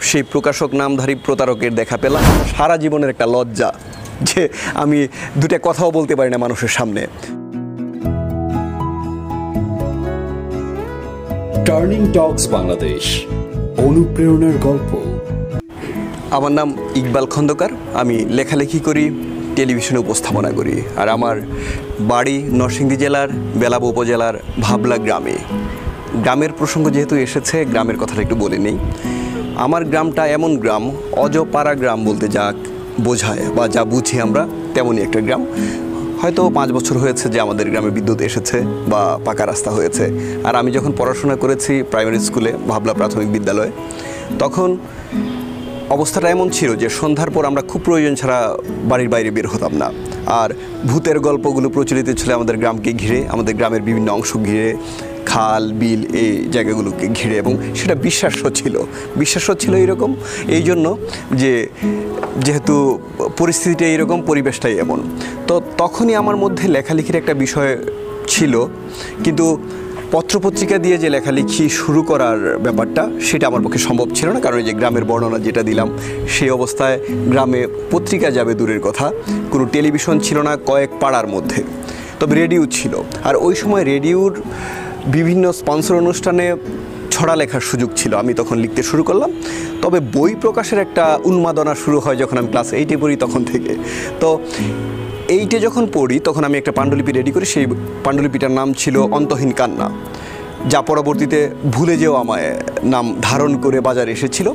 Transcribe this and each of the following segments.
সেই প্রকাশক নামধারী প্রতারকের দেখা পেলাম। সারা জীবনের একটা লজ্জা যে আমি দুটা কথাও বলতে পারি না মানুষের সামনে। টার্নিং টকস বাংলাদেশ, অনুপ্রেরণার গল্প। আমার নাম ইকবাল খন্দকার। আমি লেখালেখি করি, টেলিভিশনে উপস্থাপনা করি। আর আমার বাড়ি নরসিংদী জেলার বেলাব উপজেলার ভাবলা গ্রামে। গ্রামের প্রসঙ্গ যেহেতু এসেছে, গ্রামের কথাটা একটু বলে নেই। আমার গ্রামটা এমন গ্রাম, অজপাড়া গ্রাম বলতে যা বোঝায় বা যা বুঝি আমরা তেমনই একটা গ্রাম। হয়তো 5 বছর হয়েছে যে আমাদের গ্রামে বিদ্যুৎ এসেছে বা পাকা রাস্তা হয়েছে। আর আমি যখন পড়াশোনা করেছি প্রাইমারি স্কুলে, ভাবলা প্রাথমিক বিদ্যালয়ে, তখন অবস্থাটা এমন ছিল যে সন্ধ্যার পর আমরা খুব প্রয়োজন ছাড়া বাড়ির বাইরে বের হতাম না। আর ভূতের গল্পগুলো প্রচলিত ছিল আমাদের গ্রামকে ঘিরে, আমাদের গ্রামের বিভিন্ন অংশ ঘিরে, খাল বিল এই জায়গাগুলোকে ঘিরে। এবং সেটা বিশ্বাস্য ছিল এইরকম, এই জন্য যে যেহেতু পরিস্থিতিটা এইরকম, পরিবেশটাই এমন। তো তখনই আমার মধ্যে লেখালেখির একটা বিষয় ছিল, কিন্তু পত্রপত্রিকা দিয়ে যে লেখালেখি শুরু করার ব্যাপারটা সেটা আমার পক্ষে সম্ভব ছিল না। কারণ এই যে গ্রামের বর্ণনা যেটা দিলাম, সেই অবস্থায় গ্রামে পত্রিকা যাবে দূরের কথা, কোনো টেলিভিশন ছিল না কয়েক পাড়ার মধ্যে, তবে রেডিও ছিল। আর ওই সময় রেডিওর বিভিন্ন স্পন্সর অনুষ্ঠানে ছড়া লেখার সুযোগ ছিল। আমি তখন লিখতে শুরু করলাম। তবে বই প্রকাশের একটা উন্মাদনা শুরু হয় যখন আমি ক্লাস 8-এ পড়ি, তখন থেকে। তো 8-এ যখন পড়ি তখন আমি একটা পাণ্ডুলিপি রেডি করি। সেই পাণ্ডুলিপিটার নাম ছিল অন্তহীন কান্না, যা পরবর্তীতে ভুলে যেও আমায় নাম ধারণ করে বাজারে এসেছিল।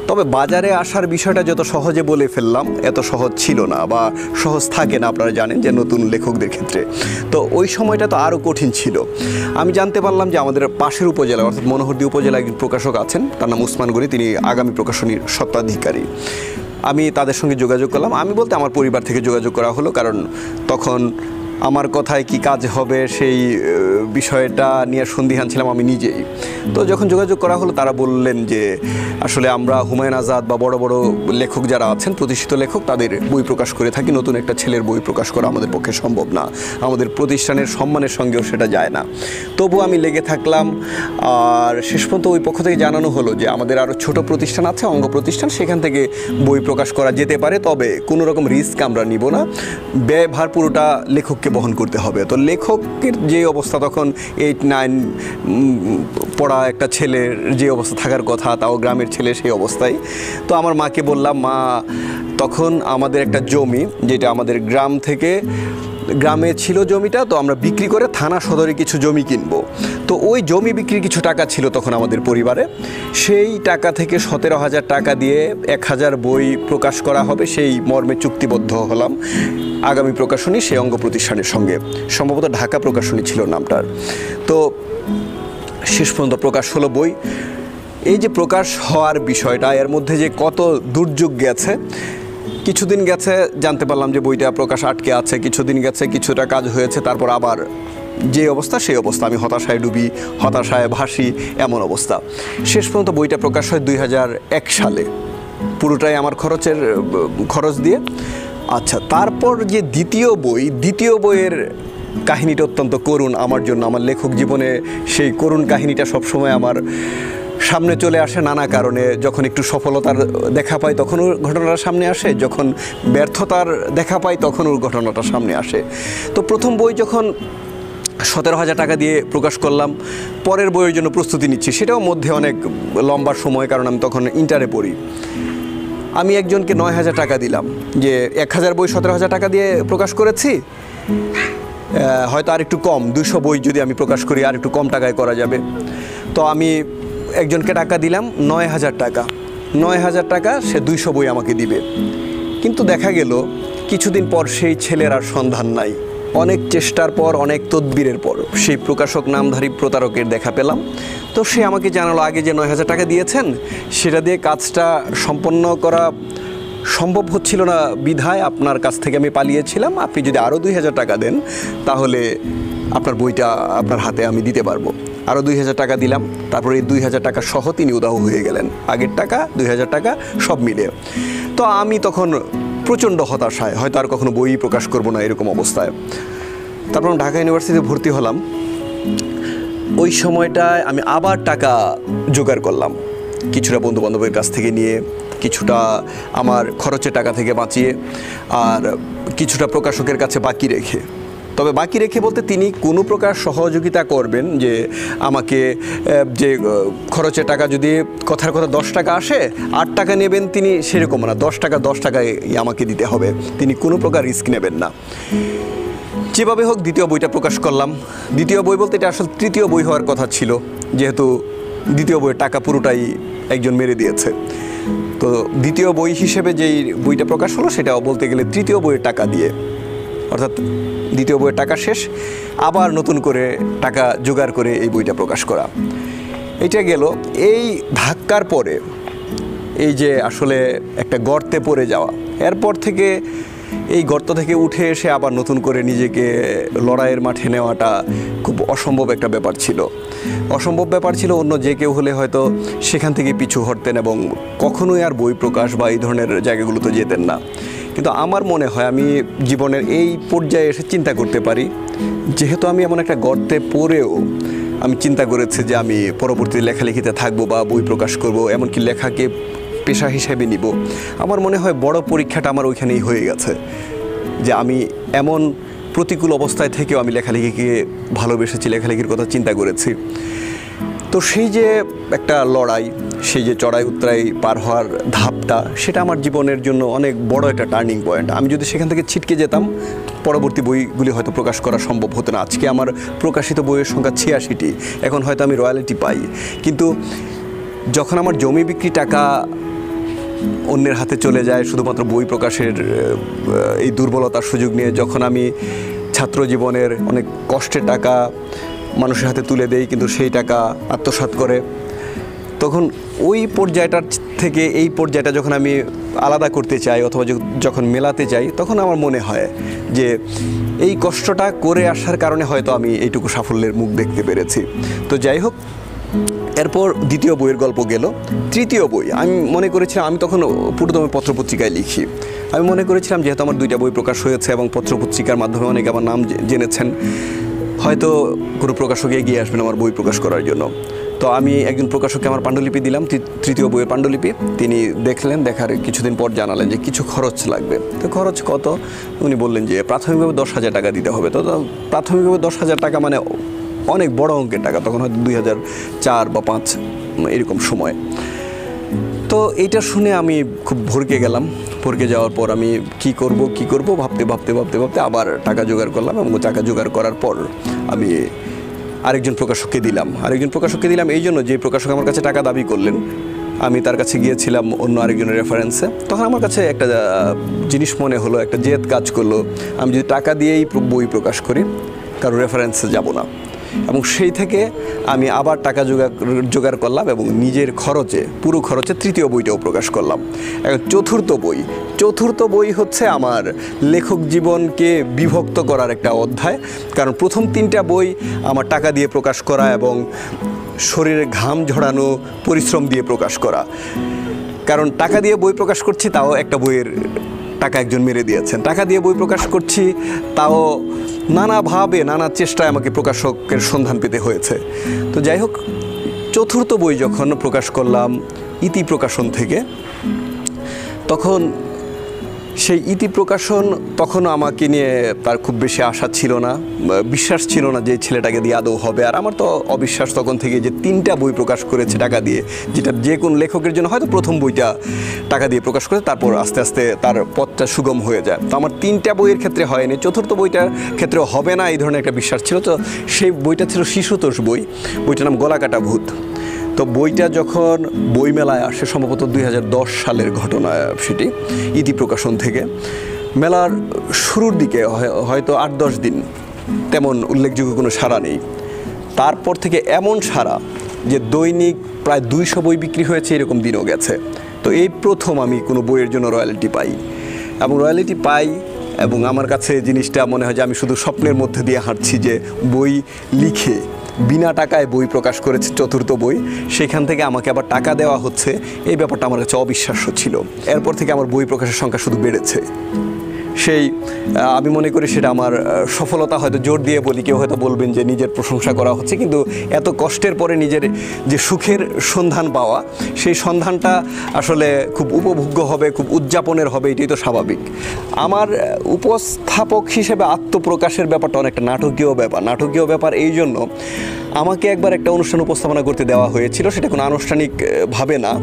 তবে বাজারে আসার বিষয়টা যত সহজে বলে ফেললাম, এত সহজ ছিল না বা সহজ থাকে না, আপনারা জানেন যে নতুন লেখকদের ক্ষেত্রে। তো ওই সময়টা তো আরও কঠিন ছিল। আমি জানতে পারলাম যে আমাদের পাশের উপজেলা অর্থাৎ মনোহরদী উপজেলায় একজন প্রকাশক আছেন, তার নাম উসমান গনি, তিনি আগামী প্রকাশনীর স্বত্বাধিকারী। আমি তাদের সঙ্গে যোগাযোগ করলাম। আমি বলতে আমার পরিবার থেকে যোগাযোগ করা হলো, কারণ তখন আমার কথায় কি কাজ হবে সেই বিষয়টা নিয়ে সন্দিহান ছিলাম আমি নিজেই। তো যখন যোগাযোগ করা হলো, তারা বললেন যে আসলে আমরা হুমায়ুন আজাদ বা বড় বড় লেখক যারা আছেন, প্রতিষ্ঠিত লেখক, তাদের বই প্রকাশ করে থাকি। নতুন একটা ছেলের বই প্রকাশ করা আমাদের পক্ষে সম্ভব না, আমাদের প্রতিষ্ঠানের সম্মানের সঙ্গেও সেটা যায় না। তবু আমি লেগে থাকলাম। আর শেষ পর্যন্ত ওই পক্ষ থেকে জানানো হলো যে আমাদের আরও ছোট প্রতিষ্ঠান আছে, অঙ্গ প্রতিষ্ঠান, সেখান থেকে বই প্রকাশ করা যেতে পারে, তবে কোনো রকম রিস্ক আমরা নিব না, ব্যয়ভার পুরোটা লেখককে বহন করতে হবে। তো লেখকের যে অবস্থা, তখন 8-9 পড়া একটা ছেলের যে অবস্থা থাকার কথা, তাও গ্রামের ছেলে, সেই অবস্থায়। তো আমার মাকে বললাম, মা, তখন আমাদের একটা জমি, যেটা আমাদের গ্রাম থেকে, গ্রামে ছিল জমিটা, তো আমরা বিক্রি করে থানা সদরে কিছু জমি কিনবো। তো ওই জমি বিক্রির কিছু টাকা ছিল তখন আমাদের পরিবারে। সেই টাকা থেকে 17,000 টাকা দিয়ে 1000 বই প্রকাশ করা হবে, সেই মর্মে চুক্তিবদ্ধ হলাম আগামী প্রকাশনী সেই অঙ্গ প্রতিষ্ঠানের সঙ্গে। সম্ভবত ঢাকা প্রকাশনী ছিল নামটার। তো শেষ পর্যন্ত প্রকাশ হলো বই। এই যে প্রকাশ হওয়ার বিষয়টা, এর মধ্যে যে কত দুর্যোগ গেছে, কিছুদিন গেছে জানতে পারলাম যে বইটা প্রকাশ আটকে আছে, কিছুদিন গেছে কিছুটা কাজ হয়েছে, তারপর আবার যে অবস্থা সেই অবস্থা, আমি হতাশায় ডুবি, হতাশায় ভাসি, এমন অবস্থা। শেষ পর্যন্ত বইটা প্রকাশ হয় 2001 সালে, পুরোটাই আমার খরচ দিয়ে। আচ্ছা, তারপর যে দ্বিতীয় বইয়ের কাহিনীটা অত্যন্ত করুণ আমার জন্য। আমার লেখক জীবনে সেই করুণ কাহিনীটা সবসময় আমার সামনে চলে আসে নানা কারণে। যখন একটু সফলতার দেখা পাই তখন ওর ঘটনাটা সামনে আসে, যখন ব্যর্থতার দেখা পাই তখন ওর ঘটনাটা সামনে আসে। তো প্রথম বই যখন 17,000 টাকা দিয়ে প্রকাশ করলাম, পরের বইয়ের জন্য প্রস্তুতি নিচ্ছি, সেটাও মধ্যে অনেক লম্বা সময়, কারণ আমি তখন ইন্টারে পড়ি। আমি একজনকে 9,000 টাকা দিলাম, যে 1000 বই 17,000 টাকা দিয়ে প্রকাশ করেছি, হয়তো আর একটু কম, 200 বই যদি আমি প্রকাশ করি আর একটু কম টাকায় করা যাবে। তো আমি একজনকে টাকা দিলাম 9,000 টাকা। 9,000 টাকা, সে 200 বই আমাকে দিবে। কিন্তু দেখা গেল কিছুদিন পর সেই ছেলের আর সন্ধান নাই। অনেক চেষ্টার পর, অনেক তদবিরের পর সেই প্রকাশক নামধারী প্রতারকের দেখা পেলাম। তো সে আমাকে জানালো, আগে যে 9,000 টাকা দিয়েছেন সেটা দিয়ে কাজটা সম্পন্ন করা সম্ভব হচ্ছিল না বিধায় আপনার কাছ থেকে আমি পালিয়েছিলাম। আপনি যদি আরও 2,000 টাকা দেন তাহলে আপনার বইটা আপনার হাতে আমি দিতে পারবো। আরও 2,000 টাকা দিলাম। তারপরে এই 2,000 টাকা সহ তিনি উদাহ হয়ে গেলেন, আগের টাকা 2,000 টাকা সব মিলে। তো আমি তখন প্রচণ্ড হতাশায়, হয়তো আর কখনো বই প্রকাশ করব না এরকম অবস্থায়। তারপর ঢাকা ইউনিভার্সিটিতে ভর্তি হলাম। ওই সময়টায় আমি আবার টাকা জোগাড় করলাম। কিছুটা বন্ধুবান্ধবের কাছ থেকে নিয়ে, কিছুটা আমার খরচের টাকা থেকে বাঁচিয়ে, আর কিছুটা প্রকাশকের কাছে বাকি রেখে। তবে বাকি রেখে বলতে তিনি কোনো প্রকার সহযোগিতা করবেন, যে আমাকে যে খরচের টাকা যদি কথার কথা 10 টাকা আসে 8 টাকা নেবেন তিনি, সেরকম না। 10 টাকায় আমাকে দিতে হবে, তিনি কোনো প্রকার রিস্ক নেবেন না। যেভাবে হোক দ্বিতীয় বইটা প্রকাশ করলাম। দ্বিতীয় বই বলতে এটা আসলে তৃতীয় বই হওয়ার কথা ছিল, যেহেতু দ্বিতীয় বইয়ের টাকা পুরোটাই একজন মেরে দিয়েছে। তো দ্বিতীয় বই হিসেবে যেই বইটা প্রকাশ হলো সেটা বলতে গেলে তৃতীয় বইয়ের টাকা দিয়ে, অর্থাৎ দ্বিতীয় বইয়ের টাকা শেষ, আবার নতুন করে টাকা জোগাড় করে এই বইটা প্রকাশ করা। এটা গেল। এই ধাক্কার পরে এই যে আসলে একটা গর্তে পড়ে যাওয়া, এরপর থেকে এই গর্ত থেকে উঠে এসে আবার নতুন করে নিজেকে লড়াইয়ের মাঠে নেওয়াটা খুব অসম্ভব একটা ব্যাপার ছিল। অসম্ভব ব্যাপার ছিল, অন্য যে কেউ হলে হয়তো সেখান থেকে পিছু হটতেন এবং কখনোই আর বই প্রকাশ বা এই ধরনের জায়গাগুলোতে যেতেন না। কিন্তু আমার মনে হয় আমি জীবনের এই পর্যায়ে এসে চিন্তা করতে পারি, যেহেতু আমি এমন একটা গর্তে পড়েও আমি চিন্তা করেছি যে আমি পরবর্তী লেখালেখিতে থাকবো বা বই প্রকাশ করব, এমনকি লেখাকে পেশা হিসেবে নিব। আমার মনে হয় বড় পরীক্ষাটা আমার ওইখানেই হয়ে গেছে, যে আমি এমন প্রতিকূল অবস্থায় থেকেও আমি লেখালেখিকে ভালোবেসেছি, লেখালেখির কথা চিন্তা করেছি। তো সেই যে একটা লড়াই, সেই যে চড়াই উতরাই পার হওয়ার ধাপটা, সেটা আমার জীবনের জন্য অনেক বড় একটা টার্নিং পয়েন্ট। আমি যদি সেখান থেকে ছিটকে যেতাম, পরবর্তী বইগুলি হয়তো প্রকাশ করা সম্ভব হতো না। আজকে আমার প্রকাশিত বইয়ের সংখ্যা 86টি, এখন হয়তো আমি রয়্যালিটি পাই। কিন্তু যখন আমার জমি বিক্রি টাকা অন্যের হাতে চলে যায় শুধুমাত্র বই প্রকাশের এই দুর্বলতার সুযোগ নিয়ে, যখন আমি ছাত্র জীবনের অনেক কষ্টের টাকা মানুষের হাতে তুলে দেই কিন্তু সেই টাকা আত্মসাৎ করে, তখন ওই পর্যায়টার থেকে এই পর্যায়টা যখন আমি আলাদা করতে চাই অথবা যখন মেলাতে চাই, তখন আমার মনে হয় যে এই কষ্টটা করে আসার কারণে হয়তো আমি এইটুকু সাফল্যের মুখ দেখতে পেরেছি। তো যাই হোক, এরপর দ্বিতীয় বইয়ের গল্প গেল। তৃতীয় বই আমি মনে করেছিলাম, আমি তখন পুরোদমে পত্রপত্রিকায় লিখি, আমি মনে করেছিলাম যেহেতু আমার 2টা বই প্রকাশ হয়েছে এবং পত্রপত্রিকার মাধ্যমে অনেকে আমার নাম জেনেছেন, হয়তো কোনো প্রকাশক এগিয়ে আসবেন আমার বই প্রকাশ করার জন্য। তো আমি একজন প্রকাশককে আমার পাণ্ডুলিপি দিলাম, তৃতীয় বইয়ের পাণ্ডুলিপি। তিনি দেখলেন, দেখার কিছুদিন পর জানালেন যে কিছু খরচ লাগবে। তো খরচ কত? উনি বললেন যে প্রাথমিকভাবে 10,000 টাকা দিতে হবে। তো প্রাথমিকভাবে 10,000 টাকা মানে অনেক বড় অঙ্কের টাকা, তখন হয়তো 2004 বা 2005 এরকম সময়। তো এইটা শুনে আমি খুব ভরকে গেলাম। ভরকে যাওয়ার পর আমি কি করব ভাবতে আবার টাকা জোগাড় করলাম, এবং টাকা জোগাড় করার পর আমি আরেকজন প্রকাশককে দিলাম এই জন্য, যে প্রকাশক আমার কাছে টাকা দাবি করলেন, আমি তার কাছে গিয়েছিলাম অন্য আরেকজনের রেফারেন্সে। তখন আমার কাছে একটা জিনিস মনে হলো, একটা জেদ কাজ করলো, আমি যদি টাকা দিয়েই বই প্রকাশ করি, কারো রেফারেন্সে যাব না। এবং সেই থেকে আমি আবার টাকা জোগাড় করলাম এবং নিজের খরচে, পুরো খরচে তৃতীয় বইটাও প্রকাশ করলাম। এখন চতুর্থ বই হচ্ছে আমার লেখক জীবনকে বিভক্ত করার একটা অধ্যায়। কারণ প্রথম 3টা বই আমার টাকা দিয়ে প্রকাশ করা এবং শরীরে ঘাম ঝরানো, পরিশ্রম দিয়ে প্রকাশ করা। কারণ টাকা দিয়ে বই প্রকাশ করছি, তাও একটা বইয়ের টাকা একজন মেরে দিয়েছেন। টাকা দিয়ে বই প্রকাশ করছি, তাও নানাভাবে নানা চেষ্টায় আমাকে প্রকাশকের সন্ধান পেতে হয়েছে। তো যাই হোক, চতুর্থ বই যখন প্রকাশ করলাম ইতি প্রকাশন থেকে, তখন সেই ইতি প্রকাশন তখনও আমাকে নিয়ে তার খুব বেশি আশা ছিল না, বিশ্বাস ছিল না যে ছেলেটাকে দিয়ে আদৌ হবে। আর আমার তো অবিশ্বাস তখন থেকে, যে 3টা বই প্রকাশ করেছে টাকা দিয়ে, যেটা যে কোনো লেখকের জন্য হয়তো প্রথম বইটা টাকা দিয়ে প্রকাশ করে তারপর আস্তে আস্তে তার পথটা সুগম হয়ে যায়। তো আমার 3টা বইয়ের ক্ষেত্রে হয়নি, চতুর্থ বইটার ক্ষেত্রেও হবে না এই ধরনের একটা বিশ্বাস ছিল। তো সেই বইটা ছিল শিশুতোষ বই, বইটার নাম গলাকাটা ভূত। তো বইটা যখন বইমেলায় আসে, সম্ভবত 2010 সালের ঘটনা সেটি, ইতি প্রকাশন থেকে, মেলার শুরুর দিকে হয়তো 8-10 দিন তেমন উল্লেখযোগ্য কোনো সাড়া নেই। তারপর থেকে এমন সাড়া যে দৈনিক প্রায় 200 বই বিক্রি হয়েছে, এরকম দিনও গেছে। তো এই প্রথম আমি কোনো বইয়ের জন্য রয়্যালিটি পাই, এবং আমার কাছে জিনিসটা মনে হয় যে আমি শুধু স্বপ্নের মধ্যে দিয়ে হাঁটছি, যে বই লিখে বিনা টাকায় বই প্রকাশ করেছে চতুর্থ বই, সেখান থেকে আমাকে আবার টাকা দেওয়া হচ্ছে। এই ব্যাপারটা আমার কাছে অবিশ্বাস্য ছিল। এরপর থেকে আমার বই প্রকাশের সংখ্যা শুধু বেড়েছে। সেই আমি মনে করি সেটা আমার সফলতা। হয়তো জোর দিয়ে বলি, কেউ হয়তো বলবেন যে নিজের প্রশংসা করা হচ্ছে, কিন্তু এত কষ্টের পরে নিজের যে সুখের সন্ধান পাওয়া, সেই সন্ধানটা আসলে খুব উপভোগ্য হবে, খুব উদযাপনের হবে, এটাই তো স্বাভাবিক। আমার উপস্থাপক হিসেবে আত্মপ্রকাশের ব্যাপারটা অনেকটা নাটকীয় ব্যাপার এই জন্য আমাকে একবার একটা অনুষ্ঠান উপস্থাপনা করতে দেওয়া হয়েছিল, সেটা কোনো আনুষ্ঠানিকভাবে না,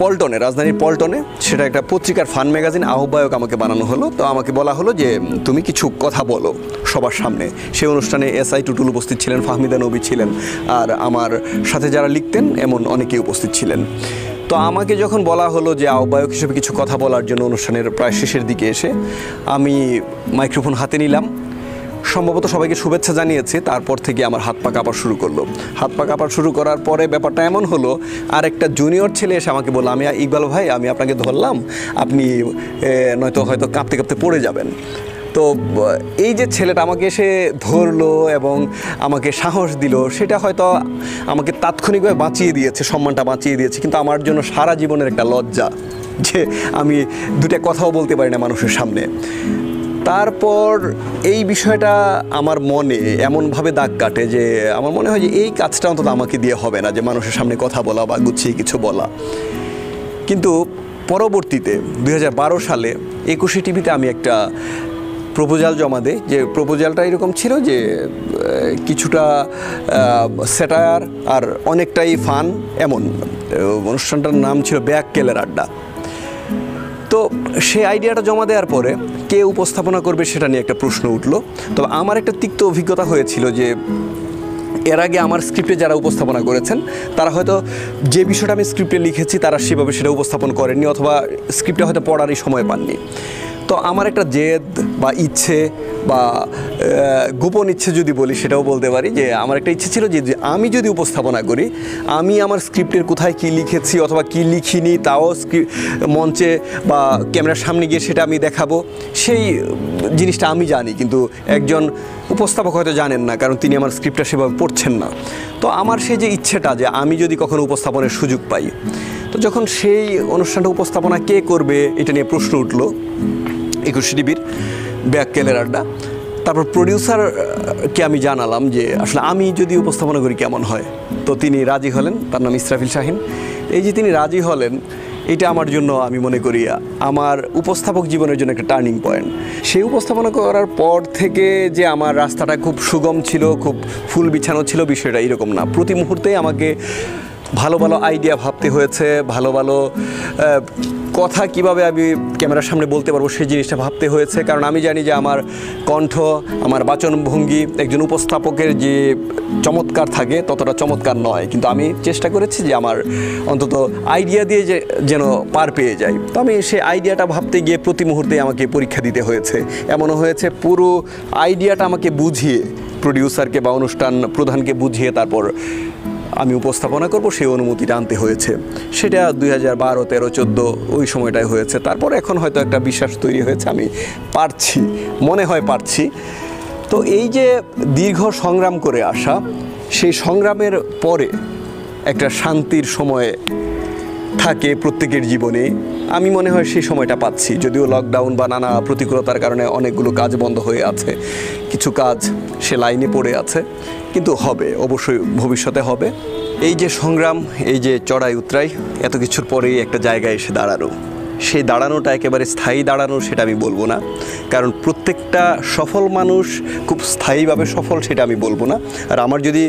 পল্টনে, রাজধানীর পল্টনে, সেটা একটা পত্রিকার ফান ম্যাগাজিন আহ্বায়ক আমাকে বানানো হলো। তো আমাকে বলা হলো যে তুমি কিছু কথা বলো সবার সামনে। সেই অনুষ্ঠানে SI টুটুল উপস্থিত ছিলেন, ফাহমিদা নবী ছিলেন, আর আমার সাথে যারা লিখতেন এমন অনেকেই উপস্থিত ছিলেন। তো আমাকে যখন বলা হলো যে আহ্বায়ক হিসেবে কিছু কথা বলার জন্য অনুষ্ঠানের প্রায় শেষের দিকে এসে, আমি মাইক্রোফোন হাতে নিলাম, সম্ভবত সবাইকে শুভেচ্ছা জানিয়েছে, তারপর থেকে আমার হাত পা কাঁপা শুরু করলো। হাত পা কাঁপা শুরু করার পরে ব্যাপারটা এমন হলো, আর একটা জুনিয়র ছেলে এসে আমাকে বললো, আমি ইকবাল ভাই, আমি আপনাকে ধরলাম, আপনি হয়তো কাঁপতে কাঁপতে পড়ে যাবেন। তো এই যে ছেলেটা আমাকে এসে ধরলো এবং আমাকে সাহস দিল, সেটা হয়তো আমাকে তাৎক্ষণিকভাবে বাঁচিয়ে দিয়েছে, সম্মানটা বাঁচিয়ে দিয়েছে, কিন্তু আমার জন্য সারা জীবনের একটা লজ্জা যে আমি দুটা কথাও বলতে পারি না মানুষের সামনে। তারপর এই বিষয়টা আমার মনে এমনভাবে দাগ কাটে যে আমার মনে হয় যে এই কাজটা অন্তত আমাকে দিয়ে হবে না, যে মানুষের সামনে কথা বলা বা গুছিয়ে কিছু বলা। কিন্তু পরবর্তীতে 2012 সালে 21 টিভিতে আমি একটা প্রপোজাল জমা দেই, যে প্রপোজালটা এরকম ছিল যে কিছুটা স্যাটায়ার আর অনেকটাই ফান, এমন অনুষ্ঠানটার নাম ছিল ব্যাককেলের আড্ডা। তো সেই আইডিয়াটা জমা দেওয়ার পরে কে উপস্থাপনা করবে সেটা নিয়ে একটা প্রশ্ন উঠলো। তবে আমার একটা তিক্ত অভিজ্ঞতা হয়েছিল যে এর আগে আমার স্ক্রিপ্টে যারা উপস্থাপনা করেছেন তারা হয়তো যে বিষয়টা আমি স্ক্রিপ্টে লিখেছি তারা সেভাবে সেটা উপস্থাপন করেননি, অথবা স্ক্রিপ্টে হয়তো পড়ারই সময় পাননি। তো আমার একটা জেদ বা ইচ্ছে বা গোপন ইচ্ছে যদি বলি সেটাও বলতে পারি, যে আমার একটা ইচ্ছে ছিল যে আমি যদি উপস্থাপনা করি, আমি আমার স্ক্রিপ্টের কোথায় কী লিখেছি অথবা কী লিখিনি তাও মঞ্চে বা ক্যামেরার সামনে গিয়ে সেটা আমি দেখাবো। সেই জিনিসটা আমি জানি, কিন্তু একজন উপস্থাপক হয়তো জানেন না, কারণ তিনি আমার স্ক্রিপ্টটা সেভাবে পড়ছেন না। তো আমার সেই যে ইচ্ছেটা যে আমি যদি কখনো উপস্থাপনের সুযোগ পাই, তো যখন সেই অনুষ্ঠানটা উপস্থাপনা কে করবে এটা নিয়ে প্রশ্ন উঠলো 21 টিভির ব্যাককেলের আড্ডা। তারপর প্রডিউসারকে আমি জানালাম যে আসলে আমি যদি উপস্থাপনা করি কেমন হয়। তো তিনি রাজি হলেন, তার নাম ইসরাফিল শাহিন। এই যে তিনি রাজি হলেন, এটা আমার জন্য আমি মনে করি আমার উপস্থাপক জীবনের জন্য একটা টার্নিং পয়েন্ট। সেই উপস্থাপনা করার পর থেকে যে আমার রাস্তাটা খুব সুগম ছিল, খুব ফুল বিছানো ছিল, বিষয়টা এরকম না। প্রতি মুহূর্তেই আমাকে ভালো ভালো আইডিয়া ভাবতে হয়েছে, ভালো ভালো কথা কিভাবে আমি ক্যামেরার সামনে বলতে পারবো সেই জিনিসটা ভাবতে হয়েছে। কারণ আমি জানি যে আমার কণ্ঠ, আমার বাচনভঙ্গি একজন উপস্থাপকের যে চমৎকার থাকে ততটা চমৎকার নয়, কিন্তু আমি চেষ্টা করেছি যে আমার অন্তত আইডিয়া দিয়ে যেন পার পেয়ে যাই। তো আমি সেই আইডিয়াটা ভাবতে গিয়ে প্রতি মুহূর্তে আমাকে পরীক্ষা দিতে হয়েছে। এমনও হয়েছে পুরো আইডিয়াটা আমাকে বুঝিয়ে, প্রডিউসারকে বা অনুষ্ঠান প্রধানকে বুঝিয়ে তারপর আমি উপস্থাপনা করব সেই অনুমতিটা আনতে হয়েছে। সেটা 2012, 13, 14 ওই সময়টায় হয়েছে। তারপর এখন হয়তো একটা বিশ্বাস তৈরি হয়েছে, আমি পারছি, মনে হয় পারছি। তো এই যে দীর্ঘ সংগ্রাম করে আসা, সেই সংগ্রামের পরে একটা শান্তির সময় থাকে প্রত্যেকের জীবনে। আমি মনে হয় সেই সময়টা পাচ্ছি, যদিও লকডাউন বা নানা প্রতিকূলতার কারণে অনেকগুলো কাজ বন্ধ হয়ে আছে, কিছু কাজ সে লাইনে পড়ে আছে, কিন্তু হবে, অবশ্যই ভবিষ্যতে হবে। এই যে সংগ্রাম, এই যে চড়াই উতরাই, এত কিছুর পরেই একটা জায়গায় এসে দাঁড়ানো, সেই দাঁড়ানোটা একেবারে স্থায়ী দাঁড়ানো সেটা আমি বলবো না, কারণ প্রত্যেকটা সফল মানুষ খুব স্থায়ীভাবে সফল সেটা আমি বলবো না। আর আমার যদি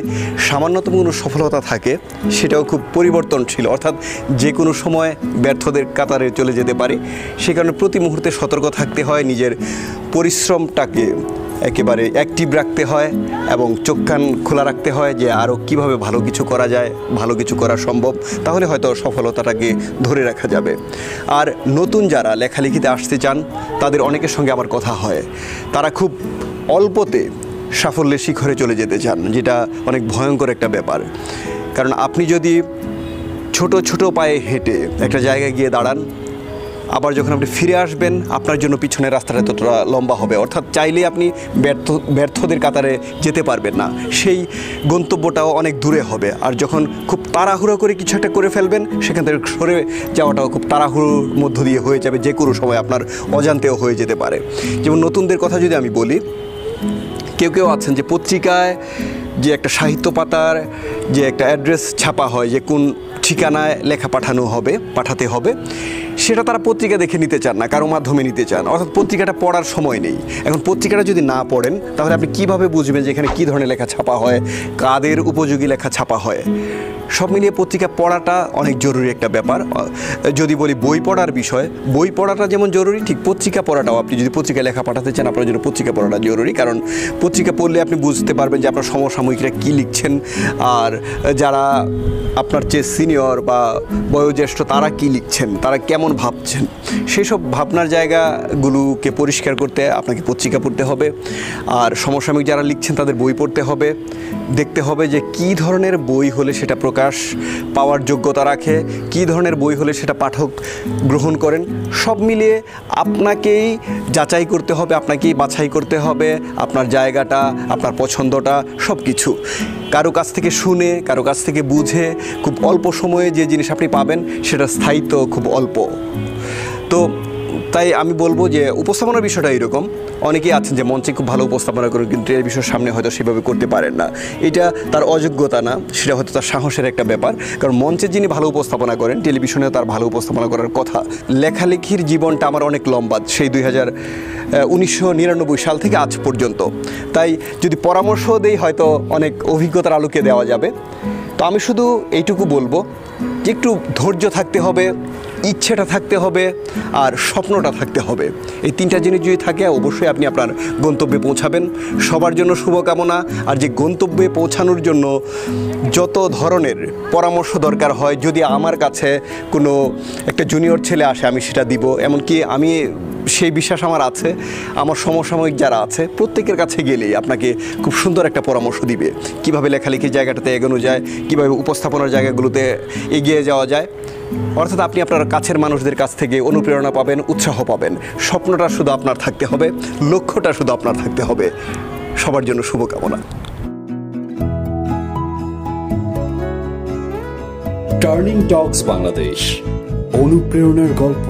সামান্যতম কোনো সফলতা থাকে সেটাও খুব পরিবর্তনশীল, অর্থাৎ যে কোনো সময় ব্যর্থদের কাতারে চলে যেতে পারি। সে কারণে প্রতি মুহূর্তে সতর্ক থাকতে হয়, নিজের পরিশ্রমটাকে একেবারে অ্যাক্টিভ রাখতে হয় এবং চোখ কান খোলা রাখতে হয় যে আরও কীভাবে ভালো কিছু করা যায়, ভালো কিছু করা সম্ভব, তাহলে হয়তো সফলতাটাকে ধরে রাখা যাবে। আর নতুন যারা লেখালেখিতে আসতে চান তাদের অনেকের সঙ্গে আমার কথা হয়, তারা খুব অল্পতে সাফল্যের শিখরে চলে যেতে চান, যেটা অনেক ভয়ঙ্কর একটা ব্যাপার। কারণ আপনি যদি ছোট ছোট পায়ে হেঁটে একটা জায়গায় গিয়ে দাঁড়ান, আবার যখন আপনি ফিরে আসবেন আপনার জন্য পিছনের রাস্তাটা ততটা লম্বা হবে, অর্থাৎ চাইলেই আপনি ব্যর্থদের কাতারে যেতে পারবেন না, সেই গন্তব্যটাও অনেক দূরে হবে। আর যখন খুব তাড়াহুড়ো করে কিছু একটা করে ফেলবেন সেখান থেকে সরে যাওয়াটাও খুব তাড়াহুড়োর মধ্য দিয়ে হয়ে যাবে, যে কোনো সময় আপনার অজান্তেও হয়ে যেতে পারে। যেমন নতুনদের কথা যদি আমি বলি, কেউ কেউ আছেন যে পত্রিকায় যে একটা সাহিত্য পাতার যে একটা অ্যাড্রেস ছাপা হয় যে কোন ঠিকানায় লেখা পাঠাতে হবে, সেটা তারা পত্রিকা দেখে নিতে চান না, কারো মাধ্যমে নিতে চান, অর্থাৎ পত্রিকাটা পড়ার সময় নেই। এখন পত্রিকাটা যদি না পড়েন তাহলে আপনি কিভাবে বুঝবেন যে এখানে কী ধরনের লেখা ছাপা হয়, কাদের উপযোগী লেখা ছাপা হয়? সব মিলিয়ে পত্রিকা পড়াটা অনেক জরুরি একটা ব্যাপার। যদি বলি বই পড়ার বিষয়, বই পড়াটা যেমন জরুরি, ঠিক পত্রিকা পড়াটাও, আপনি যদি পত্রিকা লেখা পাঠাতে চান আপনার জন্য পত্রিকা পড়াটা জরুরি। কারণ পত্রিকা পড়লে আপনি বুঝতে পারবেন যে আপনার সমসাময়িকরা কী লিখছেন, আর যারা আপনার চেয়ে সিনিয়র বা বয়োজ্যেষ্ঠ তারা কী লিখছেন, তারা কেমন ভাবছেন। সেসব ভাবনার জায়গাগুলোকে পরিষ্কার করতে আপনাকে পত্রিকা পড়তে হবে। আর সমসাময়িক যারা লিখছেন তাদের বই পড়তে হবে, দেখতে হবে যে কী ধরনের বই হলে সেটা প্রকাশ পাওয়ার যোগ্যতা রাখে, কী ধরনের বই হলে সেটা পাঠক গ্রহণ করেন। সব মিলিয়ে আপনাকেই যাচাই করতে হবে, আপনাকেই বাছাই করতে হবে আপনার জায়গাটা, আপনার পছন্দটা, সব কিছু কারো কাছ থেকে শুনে, কারো কাছ থেকে বুঝে। খুব অল্প সময়ে যে জিনিস আপনি পাবেন সেটার স্থায়িত্ব খুব অল্প। তো তাই আমি বলবো যে উপস্থাপনার বিষয়টা এরকম, অনেকেই আছেন যে মঞ্চে খুব ভালো উপস্থাপনা করেন কিন্তু টেলিভিশনের সামনে হয়তো সেভাবে করতে পারেন না। এটা তার অযোগ্যতা না, সেটা হয়তো তার সাহসের একটা ব্যাপার। কারণ মঞ্চে যিনি ভালো উপস্থাপনা করেন টেলিভিশনেও তার ভালো উপস্থাপনা করার কথা। লেখালেখির জীবনটা আমার অনেক লম্বা, সেই 1999 সাল থেকে আজ পর্যন্ত। তাই যদি পরামর্শ দেই হয়তো অনেক অভিজ্ঞতার আলোকে দেওয়া যাবে। তো আমি শুধু এইটুকু বলবো যে একটু ধৈর্য থাকতে হবে, ইচ্ছেটা থাকতে হবে, আর স্বপ্নটা থাকতে হবে। এই তিনটা জিনিস যদি থাকে অবশ্যই আপনি আপনার গন্তব্যে পৌঁছাবেন। সবার জন্য শুভকামনা। আর যে গন্তব্যে পৌঁছানোর জন্য যত ধরনের পরামর্শ দরকার হয়, যদি আমার কাছে কোনো একটা জুনিয়র ছেলে আসে আমি সেটা দিব, এমনকি আমি সেই বিশ্বাস আমার আছে। আমার সমসাময়িক যারা আছে প্রত্যেকের কাছে গেলেই আপনাকে খুব সুন্দর একটা পরামর্শ দিবে, কিভাবে লেখালেখির জায়গাটাতে এগোনো যায়, কিভাবে উপস্থাপনার জায়গাগুলোতে এগিয়ে যাওয়া যায়। অর্থাৎ আপনি আপনার কাছের মানুষদের কাছ থেকে অনুপ্রেরণা পাবেন, উৎসাহ পাবেন। স্বপ্নটা শুধু আপনার থাকতে হবে, লক্ষ্যটা শুধু আপনার থাকতে হবে। সবার জন্য শুভকামনা। টার্নিং টকস বাংলাদেশ, অনুপ্রেরণার গল্প।